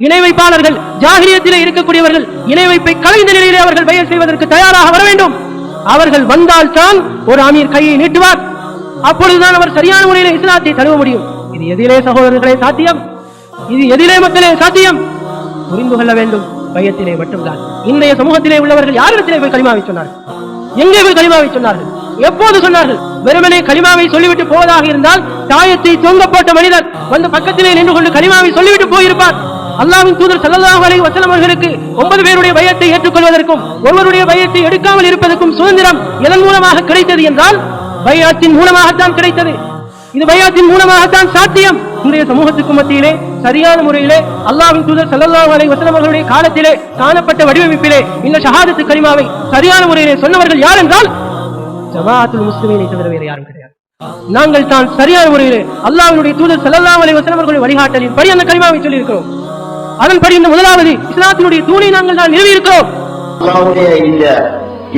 இணை வைப்பாளர்கள், ஜாஹிலியத்திலே இருக்கக்கூடியவர்கள் இணை வைப்பை கலைந்த நிலையிலே அவர்கள் பைஅத் செய்வதற்கு தயாராக வர வேண்டும். அவர்கள் வந்தால் தான் ஒரு அமீர் கையை நீட்டுவார். அப்பொழுதுதான் அவர் சரியான முறையில் இஸ்லாத்தை தழுவ முடியும். இது எதிலே சகோதரர்களே சாத்தியம்? இது எதிலே மக்களே சாத்தியம்? புரிந்து கொள்ள வேண்டும். பைஅத்திலே மட்டும்தான். இன்றைய சமூகத்திலே உள்ளவர்கள் யாரிடத்திலே போய் கலிமாவை சொன்னார்கள்? எங்கே போய் கலிமாவை சொன்னார்கள்? எப்போது சொன்னார்கள்? வெறுமனே கலிமாவை சொல்லிவிட்டு போவதாக இருந்தால் தாயத்தை தொங்க போட்ட மனிதர் வந்து பக்கத்திலே நின்று கொண்டு கலிமாவை சொல்லிவிட்டு போயிருப்பார். அல்லாஹ்வின் தூதர் ஸல்லல்லாஹு அலைஹி வஸல்லம் அவர்களுக்கு 9 பேருடைய பைஅத்தை ஏற்றுக்கொள்வதற்கும் ஒருவருடைய பைஅத்தை எடுக்காமல் இருப்பதற்கும் சுதந்திரம் எதன் மூலமாக கிடைத்தது என்றால் பைஅத்தின் மூலமாகத்தான் கிடைத்தது. இது பைஅத்தின் மூலமாகத்தான் சாத்தியம். இன்றைய சமூகத்துக்கு மத்தியிலே சரியான முறையிலே அல்லாஹ்வின் தூதர் ஸல்லல்லாஹு அலைஹி வஸல்லம் அவர்களுடைய காலத்திலே காணப்பட்ட வடிவமைப்பிலே இந்த ஷஹாதத்து கலிமாவை சரியான முறையிலே சொன்னவர்கள் யார் என்றால் ஜமாஅத்துல் முஸ்லிமீனை தவிர வேறு யாரும் கிடையாது. நாங்கள் தான் சரியான முறையிலே அல்லாஹ்வுடைய தூதர் ஸல்லல்லாஹு அலைஹி வஸல்லம் அவர்களுடைய வழிகாட்டலின் படி அந்த கலிமாவை சொல்லி இருக்கிறோம். அதன்படி இந்த முதலாவது இஸ்லாத்தினுடைய தூணை நாங்கள் தான் நிறுவி இருக்கிறோம். அல்லாஹ்வுடைய இந்த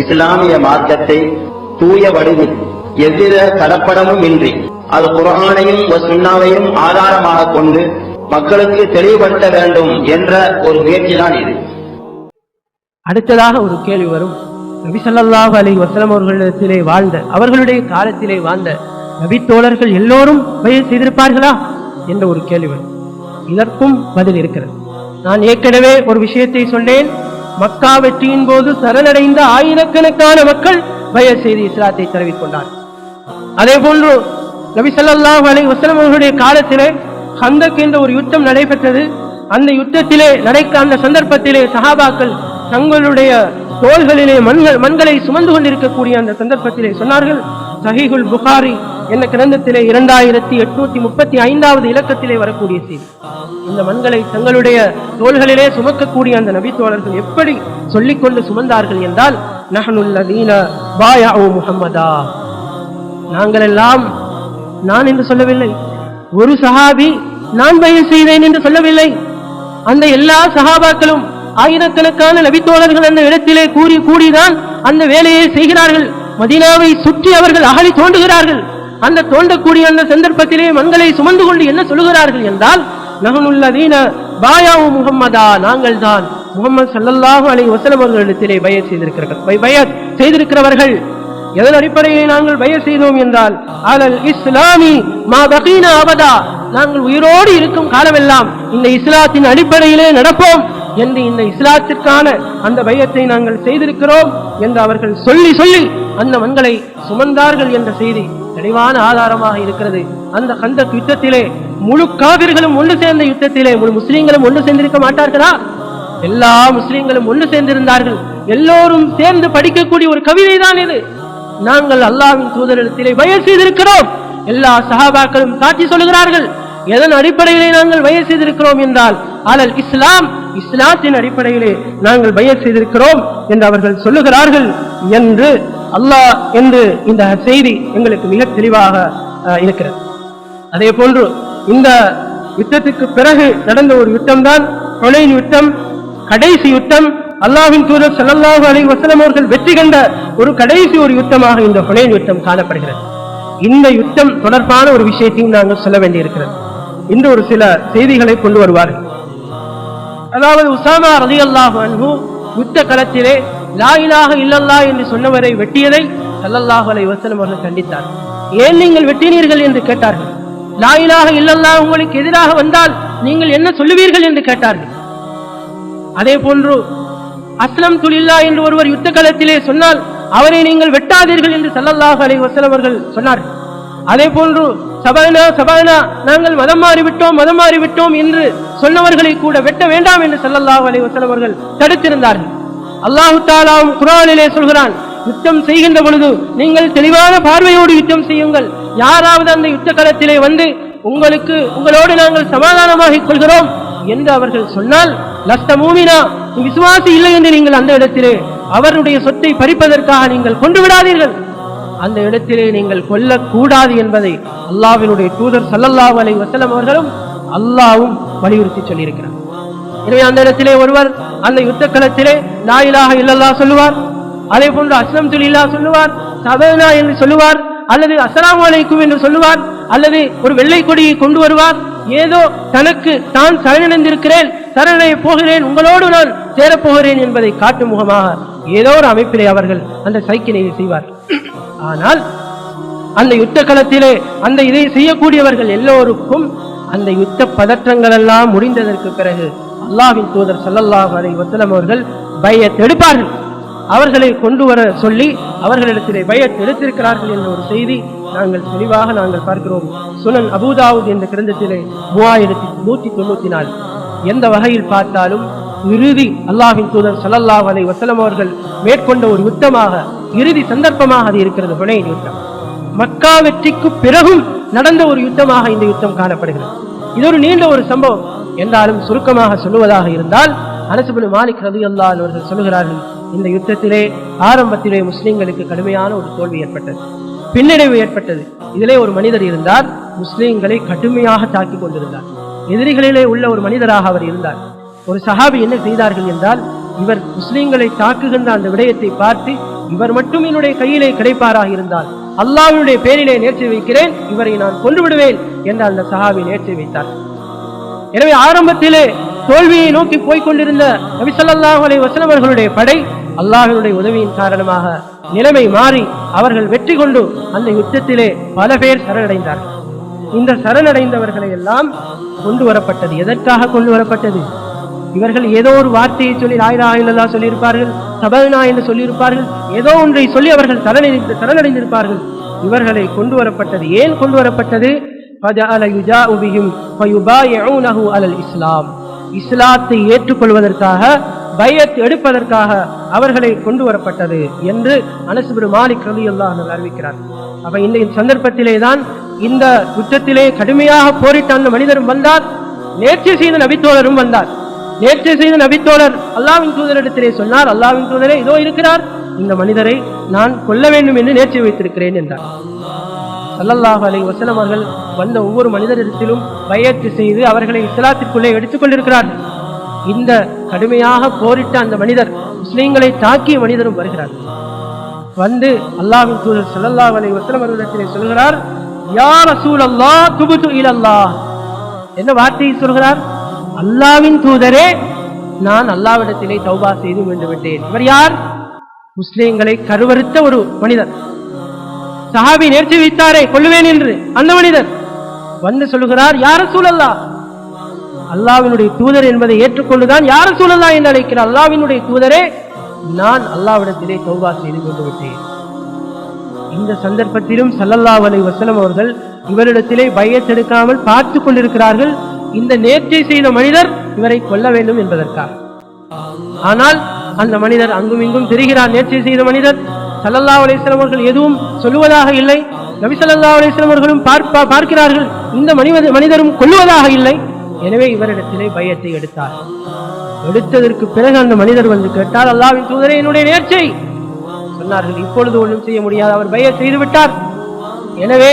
இஸ்லாமிய மார்க்கத்தை தூய வடிவில் எவ்வித கலப்படமும் இன்றி அது குர்ஆனையும் சுன்னாவையும் ஆதாரமாக கொண்டு மக்களுக்கு தெளிவுபடுத்த வேண்டும் என்ற ஒரு முயற்சிதான் இது. அடுத்ததாக ஒரு கேள்வி வரும். நபி ஸல்லல்லாஹு அலைஹி வஸல்லம் அவர்களிடத்திலே வாழ்ந்த, அவர்களுடைய காலத்திலே வாழ்ந்த நபி தோழர்கள் எல்லோரும் பைஅத் செய்திருப்பார்களா என்ற ஒரு கேள்வி வரும். இதற்கும் பதில் இருக்கிறது. நான் ஏற்கனவே ஒரு விஷயத்தை சொன்னேன். மக்கா வெற்றியின் போது சரணடைந்த ஆயிரக்கணக்கான மக்கள் பைஅத் செய்து இஸ்லாத்தை தழுவிக் கொண்டார். அதே போன்று நபி ஸல்லல்லாஹு அலைஹி வஸல்லம் அவர்களுடைய காலத்திலே ஹந்தக் என்ற ஒரு யுத்தம் நடைபெற்றது. அந்த யுத்தத்திலே அந்த சந்தர்ப்பத்திலே சஹாபாக்கள் தங்களுடைய தோள்களிலே மண்களை சுமந்து கொண்டிருக்கக்கூடிய அந்த சந்தர்ப்பத்திலே சொன்னார்கள். சஹீஹுல் புகாரி என்ற கிரந்தத்திலே 2835வது இலக்கத்திலே வரக்கூடிய செய்தி. இந்த மண்களை தங்களுடைய தோள்களிலே சுமக்கக்கூடிய அந்த நபி தோழர்கள் எப்படி சொல்லிக்கொண்டு சுமந்தார்கள் என்றால், நஹ்னுல்லதீன பாயஉ முஹம்மதா, நாங்கள் எல்லாம், நான் என்று சொல்லவில்லை, ஒரு சஹாபி நான் பைஅத் செய்தேன் என்று சொல்லவில்லை, அந்த எல்லா சஹாபாக்களும் ஆயிரக்கணக்கான நபி தோழர்கள் அந்த இடத்திலே கூடிதான் அந்த வேலையை செய்கிறார்கள். மதீனாவை சுற்றி அவர்கள் அகழி தோண்டுகிறார்கள். அந்த தோண்டக்கூடிய அந்த சந்தர்ப்பத்திலே மண்களை சுமந்து கொண்டு என்ன சொல்லுகிறார்கள் என்றால், நஹ்னுல்லதீன பாயஉ முஹம்மதா, நாங்கள் தான் முஹம்மது ஸல்லல்லாஹு அலைஹி வஸல்லம் அவர்களிடத்திலே பைஅத் செய்திருக்கிறவர்கள். எதன் அடிப்படையில் நாங்கள் பைஅத் செய்தோம் என்றால், அலல் இஸ்லாமி மா பகீனா அபதா, நாங்கள் உயிரோடு இருக்கும் காலமெல்லாம் இந்த இஸ்லாத்தின் அடிப்படையிலே நடப்போம் என்று இந்த இஸ்லாத்திற்கான அந்த பைஅத்தை நாங்கள் செய்திருக்கிறோம் என்று அவர்கள் சொல்லி சொல்லி அந்த மண்களை சுமந்தார்கள் என்ற செய்தி தெளிவான ஆதாரமாக இருக்கிறது. அந்த ஹந்தக் யுத்தத்திலே முழு காபிர்களும் ஒன்று சேர்ந்த யுத்தத்திலே முழு முஸ்லீம்களும் ஒன்று சேர்ந்திருக்க மாட்டார்களா? எல்லா முஸ்லீம்களும் ஒன்று சேர்ந்திருந்தார்கள். எல்லோரும் சேர்ந்து படிக்கக்கூடிய ஒரு கவிதை தான் இது. நாங்கள் அல்லாஹ்வின் தூதரிடத்திலே பைஅத் செய்திருக்கிறோம். எல்லா சஹாபாக்களும் சாட்சி சொல்லுகிறார்கள். எதன் அடிப்படையிலே நாங்கள் பைஅத் செய்திருக்கிறோம் என்றால், அலல் இஸ்லாம், இஸ்லாத்தின் அடிப்படையிலே நாங்கள் பைஅத் செய்திருக்கிறோம் என்று அவர்கள் சொல்லுகிறார்கள் என்று அல்லாஹ் என்று இந்த செய்தி எங்களுக்கு மிக தெளிவாக இருக்கிறது. அதே போன்று இந்த யுத்தத்துக்கு பிறகு நடந்த ஒரு யுத்தம் தான் ஹுனைன் யுத்தம், கடைசி யுத்தம். அல்லாஹ்வின் தூதர் ஸல்லல்லாஹு அலைஹி வஸல்லம் அவர்கள் வெற்றி கண்ட ஒரு கடைசி ஒரு யுத்தமாக இந்த ஹுனைன் யுத்தம் காணப்படுகிறது. இந்த யுத்தம் தொடர்பான ஒரு விஷயத்தையும் நாங்கள் சொல்ல வேண்டியிருக்கிறது. இன்று ஒரு சில செய்திகளை கொண்டு வருவார்கள். அதாவது உசாமா ரலியல்லாஹு அன்ஹு யுத்த களத்திலே லா இலாஹ இல்லல்லாஹ் என்று சொன்னவரை வெட்டியதை ஸல்லல்லாஹு அலைஹி வஸல்லம் அவர்கள் கண்டித்தார். ஏன் நீங்கள் வெட்டினீர்கள் என்று கேட்டார்கள். லா இலாஹ இல்லல்லாஹ் உங்களுக்கு எதிராக வந்தால் நீங்கள் என்ன சொல்லுவீர்கள் என்று கேட்டார்கள். அதே போன்று அஸ்லம் துலில்லா என்று ஒருவர் யுத்த களத்திலே சொன்னால் அவரை நீங்கள் வெட்டாதீர்கள் என்று ஸல்லல்லாஹு அலைஹி வஸல்லம் அவர்கள் சொன்னார்கள். அதே போன்று சபனா சபனா, நாங்கள் மதம் மாறிவிட்டோம் என்று சொன்னவர்களை கூட வெட்ட வேண்டாம் என்று ஸல்லல்லாஹு அலைஹி வஸல்லம் அவர்கள் தடுத்திருந்தார்கள். அல்லாஹ் தஆலா குர்ஆனிலே சொல்கிறான், யுத்தம் செய்கின்ற பொழுது நீங்கள் தெளிவான பார்வையோடு யுத்தம் செய்யுங்கள். யாராவது அந்த யுத்த களத்திலே வந்து உங்களோடு நாங்கள் சமாதானமாகிக் கொள்கிறோம் என்று அவர்கள் சொன்னால், லஸ்த மூமினா, விசுவாசி இல்லை என்று நீங்கள் அந்த இடத்திலே அவருடைய சொத்தை பறிப்பதற்காக நீங்கள் கொண்டு விடாதீர்கள். அந்த இடத்திலே நீங்கள் கொல்லக்கூடாது என்பதை அல்லாஹ்வினுடைய தூதர் ஸல்லல்லாஹு அலைஹி வஸல்லம் அவர்களும் அல்லாஹ்வும் வலியுறுத்தி சொல்லியிருக்கிறார். எனவே அந்த இடத்திலே ஒருவர் அந்த யுத்த களத்திலே லா இலாஹ இல்லல்லாஹ் சொல்லுவார், அதே போன்று அஸ்லம்து லில்லாஹ் சொல்லுவார், சபனா என்று சொல்லுவார், அல்லது அஸ்ஸலாமு அலைக்கும் என்று சொல்லுவார், அல்லது ஒரு வெள்ளை கொடியை கொண்டு வருவார். ஏதோ தான் சரணடைந்திருக்கிறேன், சரணடைய போகிறேன், உங்களோடு நான் சேரப்போகிறேன் என்பதை காட்டும் முகமாக ஏதோ ஒரு அமைப்பிலே அவர்கள் அந்த சைக்கிளை செய்வார். ஆனால் அந்த யுத்த களத்திலே அந்த இதை செய்யக்கூடியவர்கள் எல்லோருக்கும் அந்த யுத்த பதற்றங்கள் எல்லாம் முடிந்ததற்கு பிறகு அல்லாஹ்வின் தூதர் ஸல்லல்லாஹு அலைஹி வஸல்லம் அவர்கள் பைஅத் எடுப்பார்கள். அவர்களை கொண்டு வர சொல்லி அவர்களிடத்திலே பைஅத் எடுத்திருக்கிறார்கள் என்ற ஒரு செய்தி நாங்கள் தெளிவாக பார்க்கிறோம். சுனன் அபூதாவூத் என்ற கிரந்தத்திலே 3194. எந்த வகையில் பார்த்தாலும் இறுதி அல்லாஹ்வின் தூதர் ஸல்லல்லாஹு அலைஹி வஸல்லம் அவர்கள் மேற்கொண்ட ஒரு யுத்தமாக, இறுதி சந்தர்ப்பமாக அது இருக்கிறது. ஹுனைன் யுத்தம் மக்கா வெற்றிக்கு பிறகும் நடந்த ஒரு யுத்தமாக இந்த யுத்தம் காணப்படுகிறது. இது ஒரு நீண்ட ஒரு சம்பவம் என்றாலும் சுருக்கமாக சொல்லுவதாக இருந்தால், அனஸ் இப்னு மாலிக் ரலியல்லாஹு அன்ஹு அவர்கள் சொல்லுகிறார்கள், இந்த யுத்தத்திலே ஆரம்பத்திலே முஸ்லிம்களுக்கு கடுமையான ஒரு தோல்வி ஏற்பட்டது, பின்னடைவு ஏற்பட்டது. இதிலே ஒரு மனிதர் இருந்தார், முஸ்லிம்களை கடுமையாக தாக்கிக் கொண்டிருந்தார். எதிரிகளிலே உள்ள ஒரு மனிதராக அவர் இருந்தார். ஒரு சஹாபி என்ன செய்தார்கள் என்றால், இவர் முஸ்லிம்களை தாக்குகின்ற அந்த விடயத்தை பார்த்து, இவர் மட்டும் என்னுடைய கையிலே கிடைப்பாராக இருந்தால் அல்லாஹ்வுடைய பேரிலே நேர்ச்சி வைக்கிறேன், இவரை நான் கொன்று விடுவேன் என்று அந்த சஹாபி நேர்ச்சி வைத்தார். எனவே ஆரம்பத்திலே தோல்வியை நோக்கி போய்கொண்டிருந்த நபி ஸல்லல்லாஹு அலைஹி வஸல்லம் அவர்களுடைய படை அல்லாஹ்வுடைய உதவியின் காரணமாக நிலைமை மாறி அவர்கள் வெற்றி கொண்டு அந்த யுத்தத்திலே பல பேர் சரணடைந்தார்கள். இந்த சரணடைந்தவர்களை எல்லாம் கொண்டு வரப்பட்டது. எதற்காக கொண்டு வரப்பட்டது? இவர்கள் ஏதோ ஒரு வார்த்தையை சொல்லி லா இலாஹா இல்லல்லாஹ் சொல்லியிருப்பார்கள், தபல்னா என்று சொல்லியிருப்பார்கள், ஏதோ ஒன்றை சொல்லி அவர்கள் சரணடைந்திருப்பார்கள். இவர்களை கொண்டு வரப்பட்டது. ஏன் கொண்டு வரப்பட்டது? இஸ்லாம், இஸ்லாத்தை ஏற்றுக்கொள்வதற்காக, பைஅத் எடுப்பதற்காக அவர்களை கொண்டு வரப்பட்டது என்று அனஸ் இப்னு மாலிக் ரலியல்லாஹு அன்ஹு அறிவிக்கிறார். அப்ப இந்த சந்தர்ப்பத்திலே தான் இந்த யுத்தத்திலே கடுமையாக போரிட்ட அந்த மனிதரும் வந்தார், நேர்ச்சி செய்த நபித்தோழரும் வந்தார். நேர்ச்சி செய்த நபித்தோழர் அல்லாஹ்வின் தூதரிடத்திலே சொன்னார், அல்லாஹ்வின் தூதரே இதோ இருக்கிறார், இந்த மனிதரை நான் கொல்ல வேண்டும் என்று நேர்ச்சி வைத்திருக்கிறேன் என்றார். ஸல்லல்லாஹு அலைஹி வஸல்லம் அவர்கள் வந்த ஒவ்வொரு மனிதரிடத்திலும் பைஅத் செய்து அவர்களை இஸ்லாத்திற்குள்ளே எடுத்துக் கொண்டிருக்கிறார்கள். இந்த கடுமையாக போரிட்ட அந்த மனிதர், முஸ்லிம்களை தாக்கிய மனிதரும் வருகிறார். வந்து அல்லாஹ்வின் தூதர் ஸல்லல்லாஹு அலைஹி வஸல்லம் அவர்களிடத்திலே சொல்கிறார், யா ரசூலல்லாஹ் துபுது இலல்லாஹ். என்ன வார்த்தையை சொல்கிறார்? அல்லாஹ்வின் தூதரே, நான் அல்லாஹ்விடத்திலே தௌபா செய்து மீண்டு விட்டேன். இவர் யார்? முஸ்லிம்களை கருவறுத்த ஒரு மனிதர். சஹாபி நேர்ச்சி வைத்தாரே கொல்லுவேன் என்று, அந்த மனிதர் வந்து சொல்லுகிறார், யா ரசூலல்லாஹ், அல்லாஹ்வினுடைய தூதர் என்பதை ஏற்றுக்கொண்டுதான் யா ரசூலல்லாஹ் என்று அழைக்கிறார். அல்லாஹ்வினுடைய தூதரே, நான் அல்லாஹ்விடத்திலே தௌபா செய்து கொண்டு விட்டேன். இந்த சந்தர்ப்பத்திலும் ஸல்லல்லாஹு அலைஹி வஸல்லம் அவர்கள் இவரிடத்திலே பைஅத் எடுக்காமல் பார்த்து கொண்டிருக்கிறார்கள். இந்த நேர்ச்சை செய்த மனிதர் இவரை கொல்ல வேண்டும் என்பதற்காக. ஆனால் அந்த மனிதர் அங்கும் இங்கும் தெரிகிறார். நேர்ச்சை செய்த மனிதர் ஸல்லல்லாஹு அலைஹி வஸல்லம் அவர்கள் எதுவும் சொல்லுவதாக இல்லை. நபி ஸல்லல்லாஹு அலைஹி வஸல்லம் அவர்களும் பார்க்கிறார்கள், இந்த மனிதரும் கொல்லுவதாக இல்லை. எனவே இவரிடத்திலே பைஅத்தை எடுத்தார். எடுத்ததற்கு பிறகு அந்த மனிதர் வந்து கேட்டார், அல்லாஹ்வின் தூதரே, என்னுடைய நேர்ச்சை. சொன்னார்கள், இப்பொழுது ஒன்றும் செய்ய முடியாது, அவர் பைஅத் செய்து விட்டார். எனவே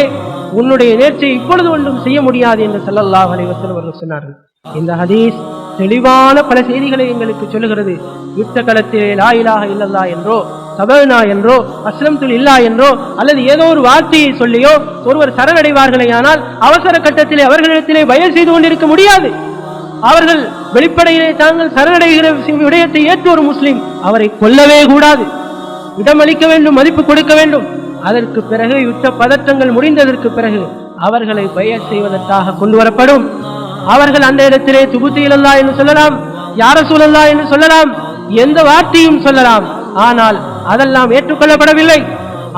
உன்னுடைய நேர்ச்சையை இப்பொழுது ஒன்றும் செய்ய முடியாது என்று ஸல்லல்லாஹு அலைஹி வஸல்லம் அவர்கள் சொன்னார்கள். இந்த ஹதீஸ் தெளிவான பல செய்திகளை எங்களுக்கு சொல்லுகிறது. யுத்த களத்திலே லா இலாஹா இல்லல்லாஹ் என்றோ, தபல்னா என்றோ, அஸ்லம்து லில்லாஹ் என்றோ, அல்லது ஏதோ ஒரு வார்த்தையை சொல்லியோ ஒருவர் சரணடைவார்களே, ஆனால் அவசர கட்டத்திலே அவர்களிடத்திலே பைஅத் செய்து கொண்டிருக்க முடியாது. அவர்கள் வெளிப்படையிலே தாங்கள் சரணடைகிற விடயத்தை ஏற்று ஒரு முஸ்லிம் அவரை கொல்லவே கூடாது, இடமளிக்க வேண்டும், மதிப்பு கொடுக்க வேண்டும். அதற்கு பிறகு யுத்த பதற்றங்கள் முடிந்ததற்கு பிறகு அவர்களை பைஅத் செய்வதற்காக கொண்டு வரப்படும். அவர்கள் அந்த இடத்திலே துபுத்து இலல்லாஹ் என்று சொல்லலாம், யா ரசூலல்லாஹ் என்று சொல்லலாம், எந்த வார்த்தையும் சொல்லலாம். ஆனால் அதெல்லாம் ஏற்றுக்கொள்ளப்படவில்லை.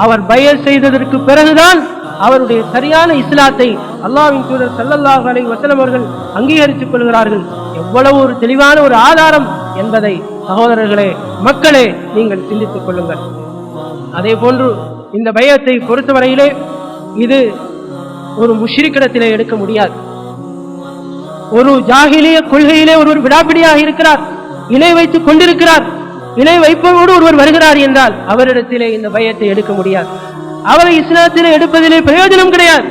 அவர் பைஅத் செய்ததற்கு பிறகுதான் அவருடைய சரியான இஸ்லாத்தை அல்லாஹ்வின் தூதர் ஸல்லல்லாஹு அலைஹி வஸல்லம் அவர்கள் அங்கீகரித்துக் கொள்கிறார்கள். எவ்வளவு ஒரு தெளிவான ஒரு ஆதாரம் என்பதை சகோதரர்களே, மக்களே, நீங்கள் சிந்தித்துக் கொள்ளுங்கள். அதே போன்று இந்த பைஅத்தை பொறுத்தவரையிலே இது ஒரு முஷ்ரிக்கிடத்திலே எடுக்க முடியாது. ஒரு ஜாஹிலிய கொள்கையிலே ஒருவர் விடாப்பிடியாக இருக்கிறார், இணை வைத்துக் கொண்டிருக்கிறார், இணை வைப்பதோடு ஒருவர் வருகிறார் என்றால் அவரிடத்திலே இந்த பைஅத்தை எடுக்க முடியாது. அவரை இஸ்லாத்திலே எடுப்பதிலே பிரயோஜனம் கிடையாது.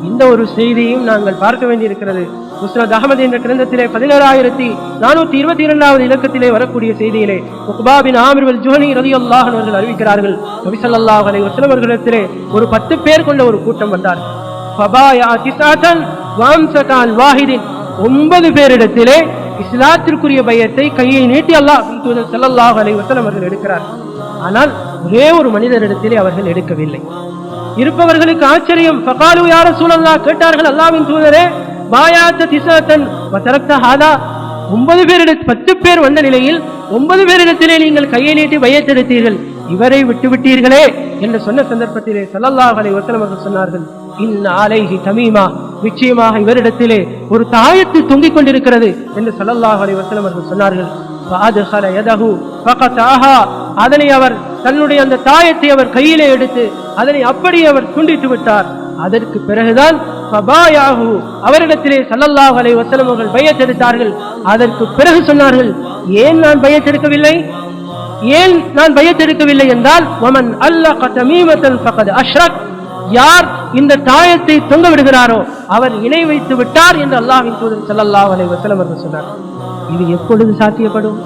இந்த ஒரு செய்தியும் நாங்கள் பார்க்க வேண்டியிருக்கிறது. முஸ்னத் அஹ்மத் என்ற கிரந்தத்திலே 11422வது இலக்கத்திலே வரக்கூடிய செய்தியிலே உக்பா பின் ஆமிர் அல் ஜுஹனி ரலியல்லாஹு அன்ஹு அவர்கள் அறிவிக்கிறார்கள், நபி ஸல்லல்லாஹு அலைஹி வஸல்லம் அவர்களிடத்திலே ஒரு 10 பேர் கொண்ட ஒரு கூட்டம் வந்தார். ஃபபாயா திஸாதன் வஅம்ஸகான் வாஹிதின், 9 பேரிடத்திலே இஸ்லாத்திற்குரிய பையத்தை கையை நீட்டி அல்லாஹ் தூதர் ஸல்லல்லாஹு அலைஹி வஸல்லம் அவர்கள் எடுக்கிறார். ஆனால் ஒரே ஒரு மனிதரிடத்திலே அவர்கள் எடுக்கவில்லை. இருப்பவர்களுக்கு ஆச்சரியம். ஃபகாலு யா ரசூலல்லாஹ், கேட்டார்கள் அல்லாஹ்வின் தூதரே, பாயாத்த திஸாத்தன் வ தரக்த ஹாதா, 9 பேரிடத்தில் 10 பேர் வந்த நிலையில் 9 பேரிடத்திலே நீங்கள் கையை நீட்டி பையத் எடுத்தீர்கள், இவரை விட்டுவிட்டீர்களே என்று சொன்ன சந்தர்ப்பத்திலே ஸல்லல்லாஹு அலைஹி வஸல்லம் அவர்கள் சொன்னார்கள், இன்ன அலைஹி தமீமா, நிச்சயமாக இவரிடத்திலே ஒரு தாயத்து தொங்கிக் கொண்டிருக்கிறது என்று ஸல்லல்லாஹு அலைஹி வஸல்லம் அவர்கள் சொன்னார்கள். ஃபஅத்ஹல யதஹு ஃபகதாஹா, அதனை அவர் தன்னுடைய அந்த தாயத்தை அவர் கையிலே எடுத்து அதனை அப்படியே அவர் துண்டித்து விட்டார். அதற்கு பிறகுதான் ஃபபாயாஹு, அவரிடத்திலே ஸல்லல்லாஹு அலைஹி வஸல்லம் அவர்கள் பையத் எடுத்தார்கள். அதற்கு பிறகு சொன்னார்கள், ஏன் நான் பையத் எடுக்கவில்லை, ஏன் நான் பையத் எடுக்கவில்லை என்றால், வமன் அல்லக தமீமத்தன் ஃபகத் அஷ்ரக், யார் இந்த தாயத்தை தொங்க விடுகிறாரோ அவர் இணை வைத்து விட்டார் என்று அல்லாஹ்வின் தூதர் ஸல்லல்லாஹு அலைஹி வஸல்லம் அவர்கள் சொன்னார். இது எப்பொழுது சாத்தியப்படும்?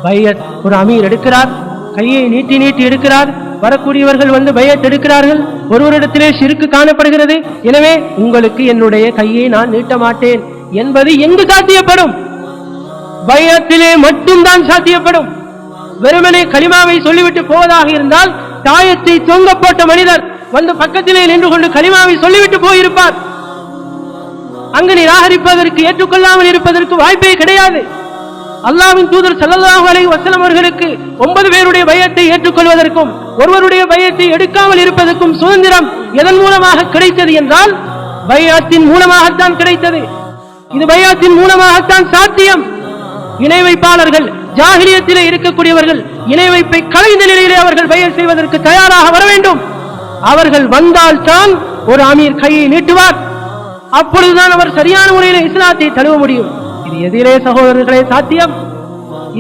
பையத் ஒரு அமீர் எடுக்கிறார், கையை நீட்டி நீட்டி எடுக்கிறார், வரக்கூடியவர்கள் வந்து பையத் எடுக்கிறார்கள், ஒருவரிடத்திலே ஷிர்க் காணப்படுகிறது, எனவே உங்களுக்கு என்னுடைய கையை நான் நீட்ட மாட்டேன் என்பது எங்கு சாத்தியப்படும்? பையத்திலே மட்டும்தான் சாத்தியப்படும். வெறுமனே கலிமாவை சொல்லிவிட்டு போவதாக இருந்தால் தாயத்தை தொங்க போட்ட மனிதர் வந்து பக்கத்திலே நின்று கொண்டு கலிமாவை சொல்லிவிட்டு போயிருப்பார். அங்கு நிராகரிப்பதற்கு, ஏற்றுக்கொள்ளாமல் இருப்பதற்கு வாய்ப்பே கிடையாது. அல்லாஹ்வின் தூதர் ஸல்லல்லாஹு அலைஹி வஸல்லம் அவர்களுக்கு 9 பேருடைய பையத்தை ஏற்றுக்கொள்வதற்கும் ஒருவருடைய பையத்தை எடுக்காமல் இருப்பதற்கும் சுதந்திரம் எதன் மூலமாக கிடைத்தது என்றால் பையத்தின் மூலமாகத்தான் கிடைத்தது. இது பையத்தின் மூலமாகத்தான் சாத்தியம். இணை வைப்பாளர்கள், ஜாஹிலியத்திலே இருக்கக்கூடியவர்கள் இணை வைப்பை கலைந்த நிலையிலே அவர்கள் பையத் செய்வதற்கு தயாராக வர வேண்டும். அவர்கள் வந்தால் தான் ஒரு அமீர் கையை நீட்டுவார். அப்பொழுதுதான் அவர் சரியான முறையில் இஸ்லாத்தை தழுவ முடியும். இது எதிலே சகோதரர்களே சாத்தியம்?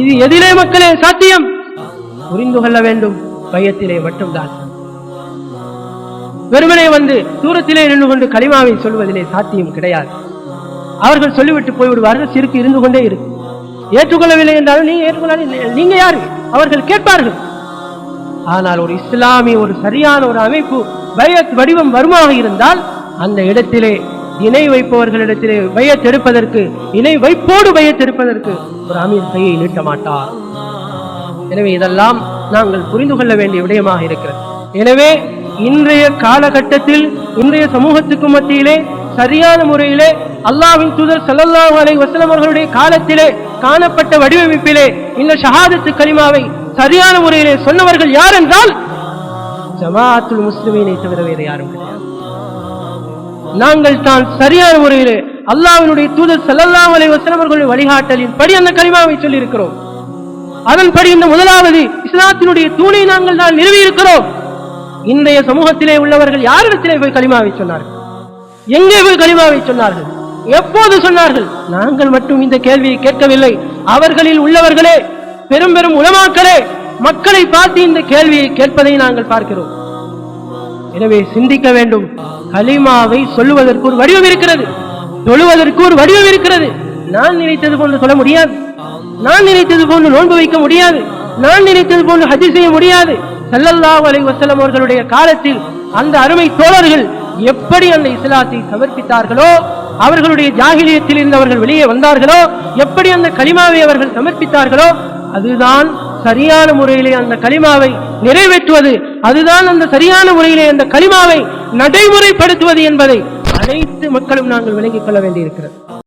இது எதிலே மக்களே சாத்தியம்? புரிந்து கொள்ள வேண்டும், பையத்திலே மட்டும்தான். வெறுமனே வந்து தூரத்திலே நின்று கொண்டு கலிமாவை சொல்வதிலே சாத்தியம் கிடையாது. அவர்கள் சொல்லிவிட்டு போய்விடுவார்கள், சிறுக்கு இருந்து கொண்டே இருக்கும். ஏற்றுக்கொள்ளவில்லை என்றாலும் நீங்க ஏற்றுக்கொள்ள, நீங்க யாரு அவர்கள் கேட்பார்கள். ஆனால் ஒரு இஸ்லாமிய ஒரு சரியான ஒரு அமைப்பு பையத் வடிவம் வருமாக இருந்தால் அந்த இடத்திலே இணை வைப்பவர்களிடத்திலே பையத் எடுப்பதற்கு, இணை வைப்போடு பையத் எடுப்பதற்கு ஒரு அமீர் கையை நீட்ட மாட்டார். எனவே இதெல்லாம் நாங்கள் புரிந்து கொள்ள வேண்டிய விடயமாக இருக்கிறது. எனவே இன்றைய காலகட்டத்தில் இன்றைய சமூகத்துக்கு மத்தியிலே சரியான முறையிலே அல்லாஹ்வின் தூதர் ஸல்லல்லாஹு அலைஹி வஸல்லம் அவர்களுடைய காலத்திலே காணப்பட்ட வடிவமைப்பிலே இந்த ஷஹாதத்து கலிமாவை சரியான முறையிலே சொன்னவர்கள் யார் என்றால் ஜமாஅத்துல் முஸ்லிமீனை தவிர வேறு யாரும் கிடையாது. நாங்கள் தான் சரியான முறையிலே அல்லாஹ்வினுடைய தூதர் ஸல்லல்லாஹு அலைஹி வஸல்லம் அவர்களுடைய வழிகாட்டலின் படி அந்த கலிமாவை சொல்லி இருக்கிறோம். அதன்படி இந்த முதலாவது இஸ்லாத்தினுடைய தூணை நாங்கள் தான் நிறுவி இருக்கிறோம். இன்றைய சமூகத்திலே உள்ளவர்கள் யாரிடத்திலே போய் கலிமாவை சொன்னார்கள்? எங்கே போய் கலிமாவை சொன்னார்கள்? எப்போது சொன்னார்கள்? நாங்கள் மட்டும் இந்த கேள்வியை கேட்கவில்லை. அவர்களில் உள்ளவர்களே, பெரும் பெரும் உலமாக்களே மக்களை பார்த்து இந்த கேள்வியை கேட்பதை நாங்கள் பார்க்கிறோம். எனவே சிந்திக்க வேண்டும். கலிமாவை சொல்லுவதற்கு ஒரு வடிவம் இருக்கிறது, தொழுவதற்கு ஒரு வடிவம் இருக்கிறது. நான் நினைத்தது போன்று சொல்ல முடியாது, நான் நினைத்தது போன்று நோன்பு வைக்க முடியாது, நான் நினைத்தது போன்று ஹஜ் செய்ய முடியாது. ஸல்லல்லாஹு அலைஹி வஸல்லம் அவர்களுடைய காலத்தில் அந்த அருமை தோழர்கள் எப்படி அந்த இஸ்லாத்தை சமர்ப்பித்தார்களோ, அவர்களுடைய ஜாஹிலியத்தில் இருந்து அவர்கள் வெளியே வந்தார்களோ, எப்படி அந்த கலிமாவை அவர்கள் சமர்ப்பித்தார்களோ, அதுதான் சரியான முறையிலே அந்த கலிமாவை நிறைவேற்றுவது, அதுதான் அந்த சரியான முறையிலே அந்த கலிமாவை நடைமுறைப்படுத்துவது என்பதை அனைத்து மக்களும் நாங்கள் விளங்கிக் கொள்ள வேண்டியிருக்கிறது.